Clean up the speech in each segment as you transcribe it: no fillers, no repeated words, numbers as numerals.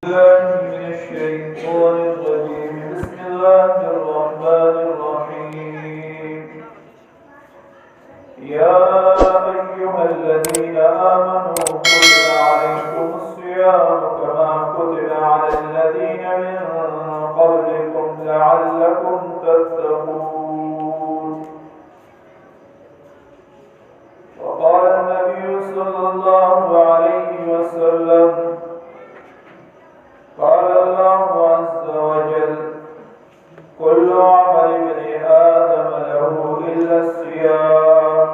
الله من الشيطان الرجيم. بسم الله الرحمن الرحيم. يا أيها الذين آمنوا كتب عليكم الصيام كما كتب على الذين من قبلكم لعلكم تتقون. وقال النبي صلى الله عليه وسلم: قال الله عز وجل: كل عمل ابن آدم له إلا الصيام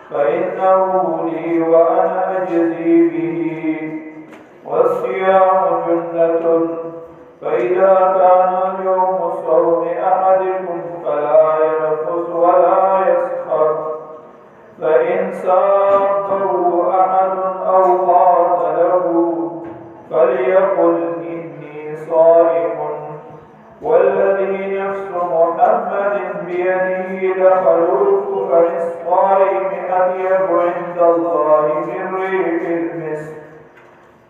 فإنه لي وأنا أجزي به، والصيام جنة، فإذا كان يوم صوم أحدكم فلا يرفث ولا يسخر، فإن سابه أحد أو قاتله فليقل إني صائم، والذي نفس محمد بيده لخلوف فم الصائم أطيب عند الله من ريح المسك.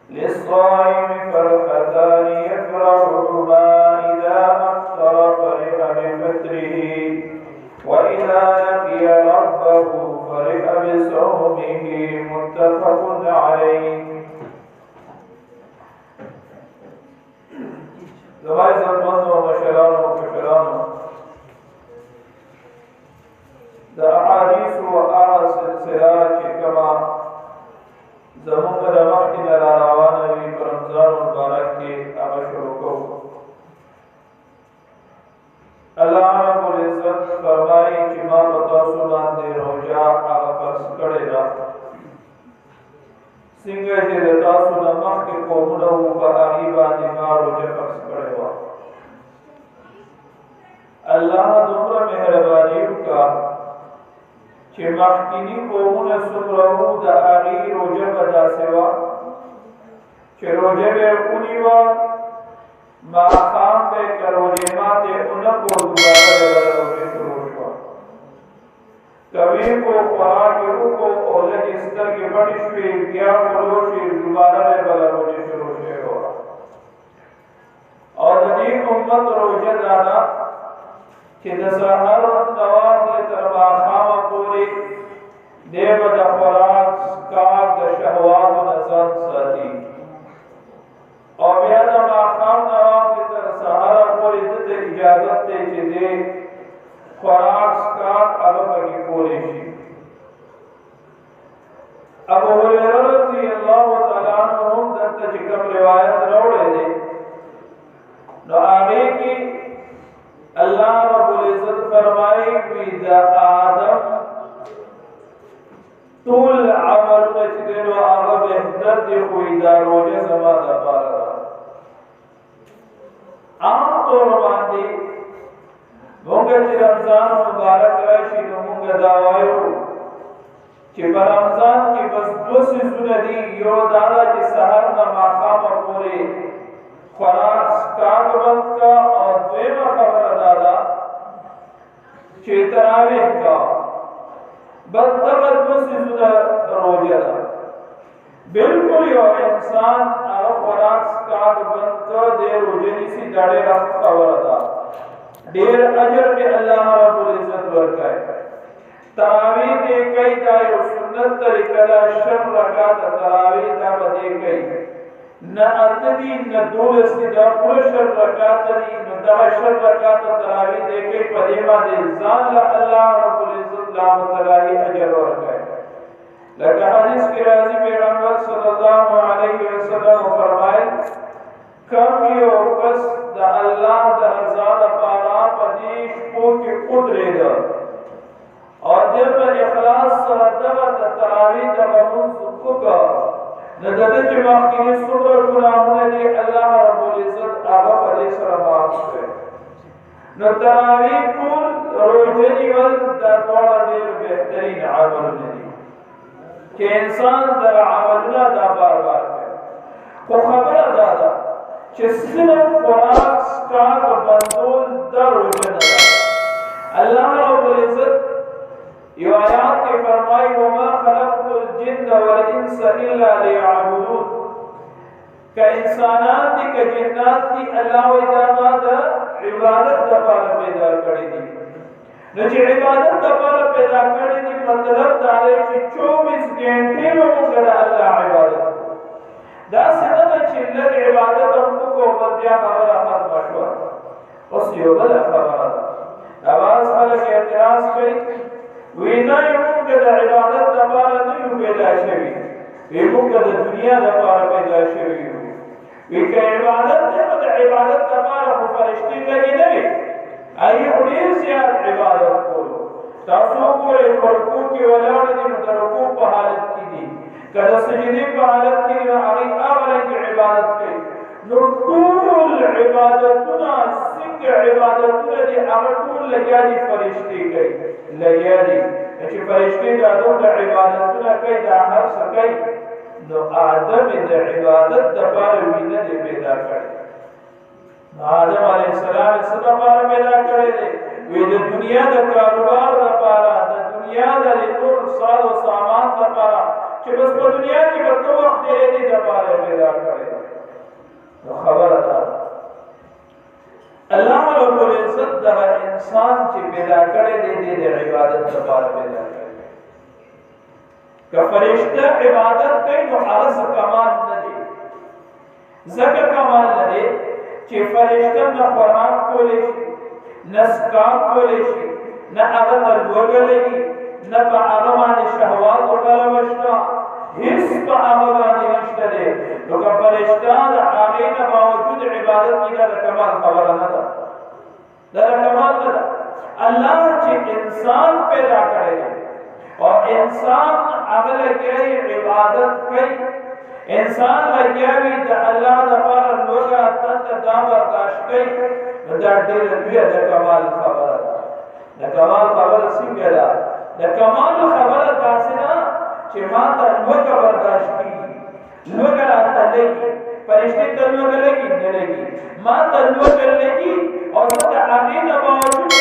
للصائم فرحتان يفرحهما إذا أفطر فرح بفطره، وإذا لقي ربه فرح بصومه. متفق عليه. زمای زرمند و مشران و کشران دا احادیث و آغا سلسله چه کما زمونگ دا مخی نراروانوی برمزان مبارک کی آغا شروع کو. اللہ رب العزت فرمائی چه ما پتاسو باندے روجا آغا فرس کڑے دا سنگه چې د تاسو نه مخکې قومونه وو په هغې باندې ما روژه فرض کړې وه. الله دومره مهرباني وکړه چې مخکیني قومونه څومره وو د هغې روژه به داسې وه چې روژه به یې ونیوه، ماښام به یې که روژې ماتې ونه کړو دوباره به بله روژه شروع شوه. کبھی کو خوراک کو اور لگی ستر کی بڑی شوی بیا پلوشی دوبارہ میں بلا روجے شروع شوی ہوا. اور دی امت روجہ دانا کہ دسہر نوافل تربا خاما پوری دیو دا خوراک سکاک دا شہوات و نزان ساتی، اور بیا دا ماخام نوافل تر سہر پوری دت اجازت دے چی دے خوراک سکاک عرب کی پوری شی. ابو ہریرہ رضی اللہ تعالیٰ عنہم دلتا چکم روایت روڑے دے نو آگے کی اللہ رب العزت فرمائی کوئی دا آدم طول عمل نچدے نو آغا بہتر دے کوئی دا روجہ زما دا پارا عام طور باندی مونگا چی رمضان مبارک راشی نو مونگا دعوائیو چی پر رمضان کی بس دو سیزون دی، یو دادا چی سہر نا ماقام پوری خوراک سکاک بند کا، اور دویم خبر دادا چی تراویح کا بس دقت دو سیزون روجہ دا. بلکل یو انسان خوراک سکاک بند کا دے روجہ نیسی داڑے رفت خبر دا دیر اجر میں اللہ رب العزت ورکائے. تراوی دے کئی دائی و سنت طریقہ دا شر رکات تراوی دا بدے کئی نا اتدی نا دولستی دا پور شر رکات دی نا دا شر رکات تراوی دے کئی پدیما دے زان اللہ رب العزت لامتلائی اجر ورکائے. لکہ حدیث کی رازی پیغمبر صلی اللہ علیہ وسلم فرمائے کم یو کس دا اللہ دا رضا دا پارا پدیش کو کی قدرے دا اور جب اخلاص سردغت تراوی دا غمون سکو کا ندد جماع کی سر گناہونے دی اللہ رب العزت آبا پدی سر معاف کرے. نتراوی کل روجنی ول دا دوڑا دیر بہترین عمل ندی کہ انسان در عملنا دا بار بار کرے. کو خبر دادا کہ صرف خوراک سکاک بندول در روجن دا اللہ رب العزت یہ آیات کے فرمائی وما خلقت الجن والانس الا ليعبدون كإنسانات دي كجنات دي الله وإداما دا عبادت دفار پیدا کری دی نچه عبادت دفار پیدا کری دی مطلب دارے چه 24 گھنٹے میں مگر اللہ عبادت دا سننا چه لگ عبادت ہم کو بدیا خبر ختم شوا اس یو بلا خبر آواز خلق اعتراض کری وینا یمون کدا عبادت دفار نیو پیدا شوی ویمون کدا دنیا دفار پیدا شوی ویکا عبادت دے مدى عبادت دفار خو فرشتی لگی نوی ای خودیر زیاد عبادت کولو تاسو گوڑے پرکو کی ولاڑ دی مدرکو پا حالت کی دی کدا سجدی پا حالت کی دی آغی آغرین کی عبادت کی نو طول عبادتنا سنگ عبادتنا دی آغرطول لگیا دی فرشتی کئی لگیا دی اچھی فرشتی دا دون عبادتنا کئی دا حر سکئی نو آدم دا عبادت دا پار وینا دے پیدا کرے آدم علیہ السلام صدا پار پیدا کرے دے وی دا دنیا دا کاروبار دا پارا دا دنیا دا نور سال و سامان دا پارا چی بس پا دنیا کی بطو وقت دے دی دا پار پیدا کرے نو خبر دا اللہ رب العزت دا انسان چی پیدا کرے دے دے عبادت دا پار پیدا کرے کہ فرشتہ عبادت کئی نو عرض کمال ندے ذکر کمال ندے چی فرشتہ نہ قرآن کو لیشی نہ سکاک کو لیشی نہ اغت الوگلگی نہ پا اغمان شہوات و غلوشنا حس پا اغمان نشتہ دے تو کہ فرشتہ دا آغین باوجود عبادت کی دا کمال خبر ندا دا کمال ندا اللہ چی انسان پیدا کرے گا اور انسان اغل گئی عبادت کئی انسان لگیاوی دا اللہ دا پارا لوگا تند دا برداشت کئی دا دیر دویا دا کمال خبر دا کمال خبر سنگا دا کمال خبر دا سنا چه ما تا لوگا برداشت کی لوگا راتا لگی فرشتی تا لوگا لگی نلگی ما تا لوگا لگی اور دا آغین باوجود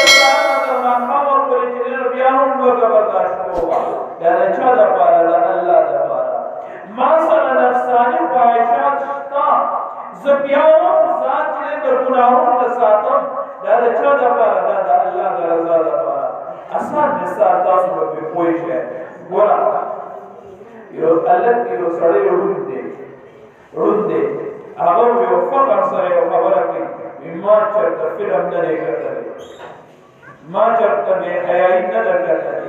دا مقام اور پریچنین بیاہم لوگا برداشت ہوگا دا چا دا پارا دا اللہ دا پارا ما سر نفسانی خواہشات شتا زبیاؤں ذات چلے در گناہوں نساتم دا چا دا پارا دا اللہ دا رضا دا پارا آسان نسار تاسو بپی خوش ہے گورا یو اللہ یو سڑے رون دے اگر یو فقر سر یو خبرہ کی ما چرتا فلم نرے کرتا دے ما چرتا بے حیائی ندر کرتا دے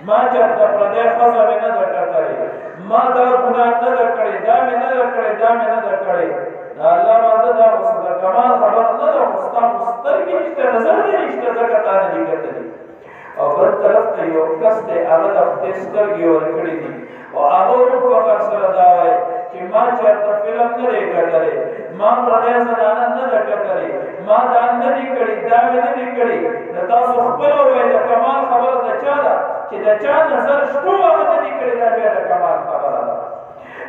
ما چرتا پردے خضا میں ندر کرتا دے ما دا گناہ ندر کرے دا میں ندر کرے دا اللہ ماندہ دا صدر کمال خبر ندر مستر کی رشتہ نظر دے رشتہ زکتا ندی کرتا دے اور بر طرف تا یو کس دے آغد افتیستر گی اور کڑی دی اور آغور فقر سر داوائے کہ ما چرتا فلم ندے کرتا دے ما پردے زنانا ندر کرتا دے ما دان ندی کڑی دا میں ندی کڑی نتا سخبرو ہوئے دا کمال خبر دا چالا چی دا چا نظر شکو آغد ندی کڑی دا بیا دا کمال خبر دا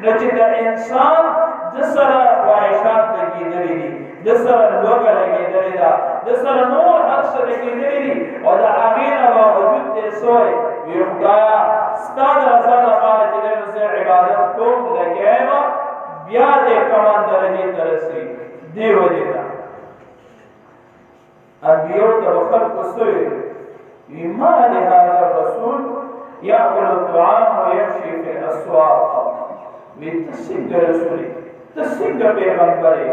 نو چی دا انسان جسر خواہشات لگی دلی دی جسر لوگا لگی دلی دا جسر نور حقش لگی دلی دی اور دا آغین با وجود دے سوئے ویخدایا ستاد رضا دا مالا جلن سے عبادت کو لگیما بیا دے کمان درجی ترسی دی وجہ دا انبیاء تبخل قصوی ما لهذا الرسول يأكل الطعام ويمشي في الأسواق تسنگ رسولی تسنگ پیغمبری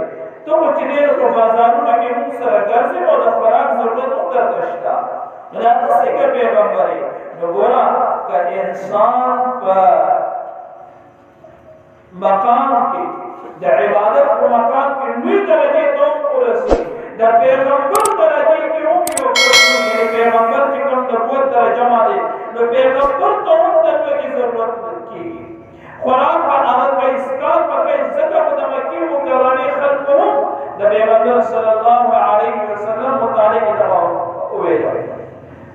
تو چنین کو بازاروں کے منہ سر گرزی و دفراق ضرورت اندر تشتا یعنی تسنگ پیغمبری نگورا کہ انسان پر مقام کی دا عبادت کو مقام کی نوی درجے تو رسی دا پیغمبر درجے کی ہوں کی یعنی پیغمبر کی کم نبوت درجہ مالے نو پیغمبر تو ہم درجے کی ضرورت کی قرآن پر آمد کا اسکال پر کئی زکر مدمکی مکرانی خلقوں دا پیغمبر صلی اللہ علیہ وسلم مطالعہ دباؤ ہوئے جائے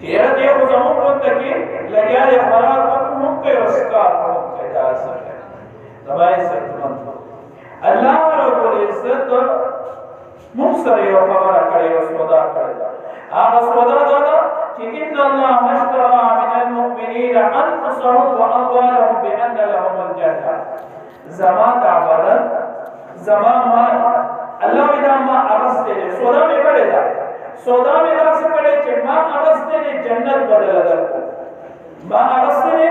چیرہ دیکھ زمون منتکی لگیار اخبارات پر ہم کے اسکال پر ہم کے جائے سکے دبائی سکت منتو اللہ رب العزت مخصر یو خبر کرے اسودا کرے جا آب اسودا دادا کہ ان اللہ اشترى من المؤمنین انفسهم واموالهم بان لهم الجنہ زمان دا بدن زمان ما الله ودا ما اغسطه دے سودا میں کڑے دا سودا میں دا سے کڑے چھے ما اغسطه دے جنت بدل در کو ما اغسطه دے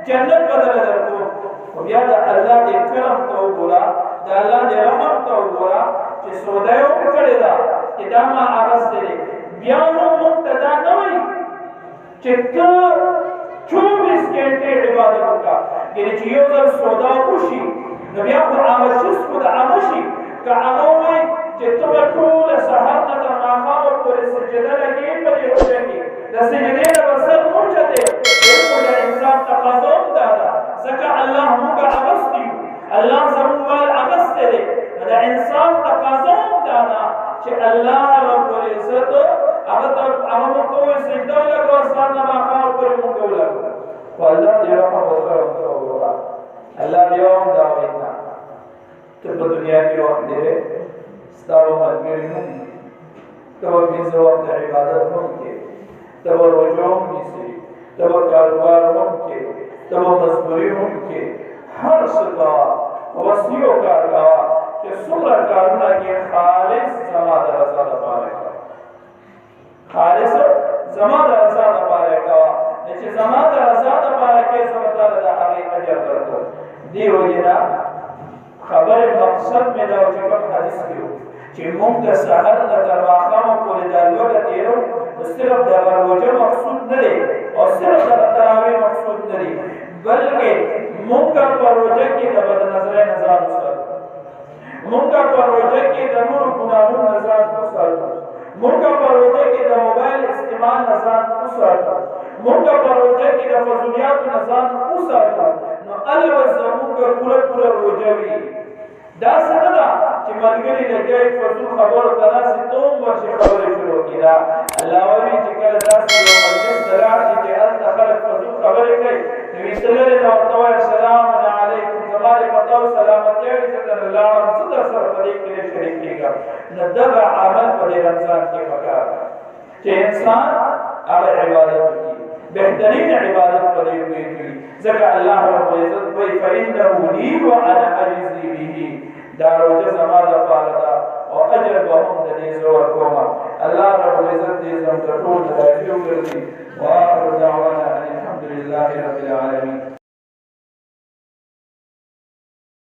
جنت بدل در کو و بیا دا اللہ دے کرم تو گورا دا اللہ دے رحم تو گورا چھے سودا یو کڑے دا کہ دا ما اغسطه دے بیا وہ مقتدا نوئی چھے تو 24 گھنٹے عبادت کا یعنی چیو در سودا خوشی نبیا کو آمشس کو دا آمشی کا آموی چه تو طول سحر نتر آخام و پوری سجده لگی پر یہ روشن کی دا سجده لبسر موچتے ایک مجھے انسان تقاضم دادا زکا اللہ موگا عبس دیو اللہ زموال عبس دے دا انسان تقاضم دادا چه اللہ رب العزت امامتوی سجده لگو اسلام نباخام و پوری موگو لگو والله دی رحم و کرم تو اللہ دیوم داوینا تب دنیا کی وقت دے ستاو ملگری ہوں تب بیز وقت عبادت ہوں کے تب رجوم نیسی تب کاروبار ہوں کے تب مزدوری ہوں کے ہر سکا وسیعوں کا کہا کہ سمر کارنا کی خالص زمان رضا دپارے کا خالص زمان رضا دپارے کا نیچے زمان رضا دپارے کے سمتا رضا حقی اجر کرتا دی وجنا خبر مقصد میں دا چکم حدیث کیو چی مونگ سحر نتر واقام کو لدالوگا تیرو صرف دا روجہ مقصود ندے اور صرف دا تراوی مقصود ندے بلکہ مونگ پر روجہ کی دا بد نظر نظام ساتھ مونگ پر روجہ کی دا نور گناہون نظام ساتھ مونگ پر روجہ کی دا موبائل استعمال نظام ساتھ مونگ پر روجہ کی دا فضولیات نظام ساتھ علی زمون کا پورا روجوی دا سندا چې ملګری لګي فضول خبر کدا سي توم ورشي خبرې شروع کړه الله وی چې کله تاسو یو مجلس دلار چې ال خلق فضول خبرې کوي نبی صلی الله علیه وسلم السلام علیکم زماره پتاو سلامتی عزت الله صدر سره پدې کې شریک کیږي نو دا عمل په رمضان کې وکړه چې انسان هغه عبادت کوي بهترین عبادت پدې کوي ذکر الله رب العزت وی فإنه لي وأنا أجزي به دا روجه زما د پاره دا او اجر به هم د دې زور کومه الله رب العزت دې زم ته ټول راځي او ګرځي واخر دعوانا الحمد لله رب العالمين